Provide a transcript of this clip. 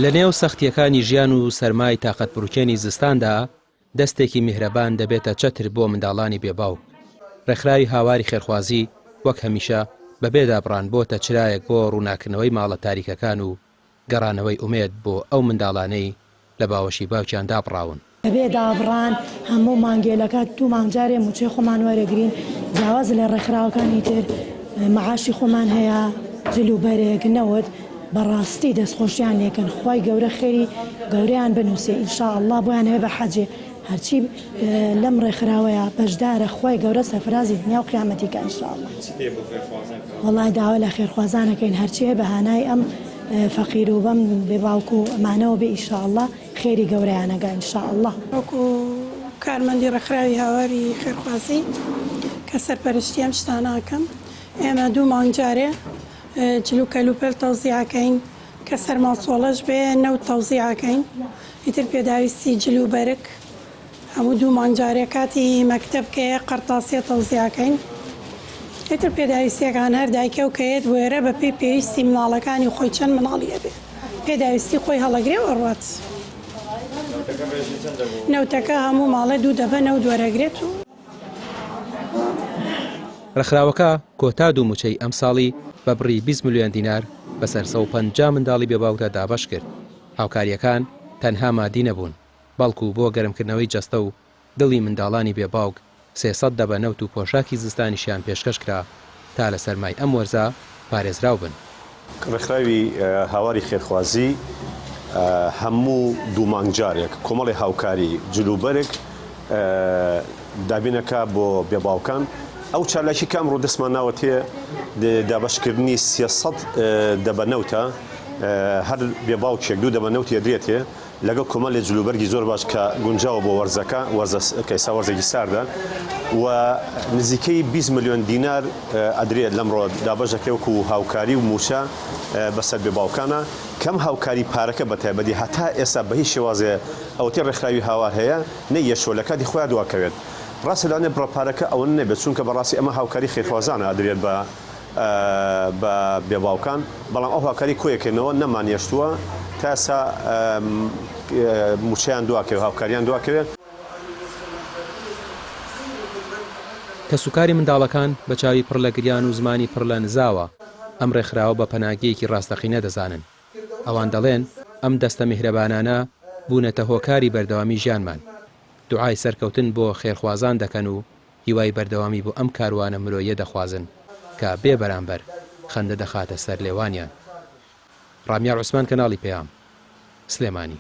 لە نێو سەختیەکانی ژیان و سەرمای تاقەت بروکێنی زستاندا دەستێکی میهرەبان دەبێتە چەتر بۆ منداڵانی بێباو. ڕێکخراوی هاواری خێرخوازی وەک هەمیشە بەبێ دابڕان بۆتە چرایەک بۆ ڕووناکردنەوەی ماڵە تاریکەکان و گەڕانەوەی ئومێد بۆ ئەو منداڵانەی لە باوەشی باوکیان دابڕاون. بەبێ دابڕان هەموو مانگێلەکە دوو مانگجارێ موچەی خۆمان وەرەگرین، جیاواز لە ڕێکخراوەکانی تر مەعاشی خۆمان هەیە، جلوبەرێک نەوت بەڕاستی دەستخۆشیان لێکن. خوای گەورە خێری گەورەیان بنووسێ ئینشاءالله بۆیان هەیە بە حەجێ هەرچی لەم ڕێکخراوەیە بەشدارە خوای گەورە سەفرازی دنیا و قیامەتیکە ئینشاءالله. وەڵای داوا لە خێرخوازانەکەین هەرچی هەیە بەهانای ئەم فەقیر و بەم بێباوک و ئەمانەوە بێ ئینشاءالله خێری گەورەیانەگە ئینشاءالله. وەکو کارمەندی ڕێکخراوی هاواری خێرخوازی کە سەرپەرشتی ئەم شتانەکەم، ئێمە دوو مانگجارێ جلو کەلوپەل تەوزیعەکەین کە سەرماڵچۆڵەش بێ نەوت تەوزیعەکەین، ئیتر پێداویستی جلوبەرک هەموو دوو مانگجارێ کاتی مەکتەب کە قەرتاسیە تەوزیعەکەین، ئیتر پێداویستیەکان هەر دایکە و کەیت وێرە بە پێی پێویستی مناڵەکانی خۆی چەند مناڵیە بێ پێداویستی خۆی هەڵەگرێ وەڕات. نەوتەکە هەموو ماڵە دوو دەبە نەوت وەرەگرێت و ڕێکخراوەکە کۆتا دوو موچەی ئەم ساڵی بە بڕی 20 ملیۆن دینار بەسەر 150 منداڵی بێباوکدا دابەش کرد. هاوکاریەکان تەنها مادی نەبوون، بەڵکو بۆ گەرمکردنەوەی جەستە و دڵی منداڵانی بێباوک 300 دەبە نەوت و پۆشاکی زستانیشیان پێشکەش کرا تا لە سەرمای ئەم وەرزە پارێزراو بن. ڕێکخراوی هاواری خێرخوازی هەموو دوو مانگجارێک کۆمەڵی هاوکاری جلوبەرێک دابینەکە بۆ بێباوکان. ئەو چالاکی کە ئەمڕۆ دەستمان ناوەتێ دابەشکردنی 300 دەبەنەوتە، هەر بێباوکێک دوو دەبەنەوت دێتێ لەگەڵ کۆمەڵی جلوبەرگی زۆر باش کە گونجاوە بۆ وەرزەکە کەیسا وەرزێکی ساردە و نزیکەی 20 ملیۆن دینار ئەدرێت لەمڕۆ دابەشەکەوەکو و هاوکاری و موچە بەسەر بێباوکانە. کەم هاوکاری پارەکە بە تایبەتی هەتا ئێستا بە هیچ شێوازێ ئەوەتی ڕێکخراوی هاوار هەیە نەیەشۆ لە کاتی خۆیان دواکەوێت. ڕاستی لەوانێ بڕەپارەکە ئەوە نەبێت چونکە بەڕاستی ئەمە هاوکاری خێرخوازانە ئەدرێت بە بێباوکان، بەڵام ئەو هاوکاری کۆیەکەنەوە نەمانیەشتووە تا ئێستا موچەیان دواکەوێت هاوکاریان دواکەوێت. کەسوکاری منداڵەکان بە چاوی پڕ لە گریان و زمانی پڕ لە نزاوە ئەم ڕێکخراوە بە پەناگەیەکی ڕاستەقینە دەزانن. ئەوان دەڵێن ئەم دەستە میهرەبانانە بوونەتە هۆکاری بەردەوامی ژیانمان. دوعای سەرکەوتن بۆ خێرخوازان دەکەن و هیوای بەردەوامی بۆ ئەم کاروانە مرۆیە دەخوازن کە بێ بەرامبەر خەندە دەخاتە سەر لێوانیان. ڕامیار عوسمان، کەناڵی پێام، سلێمانی.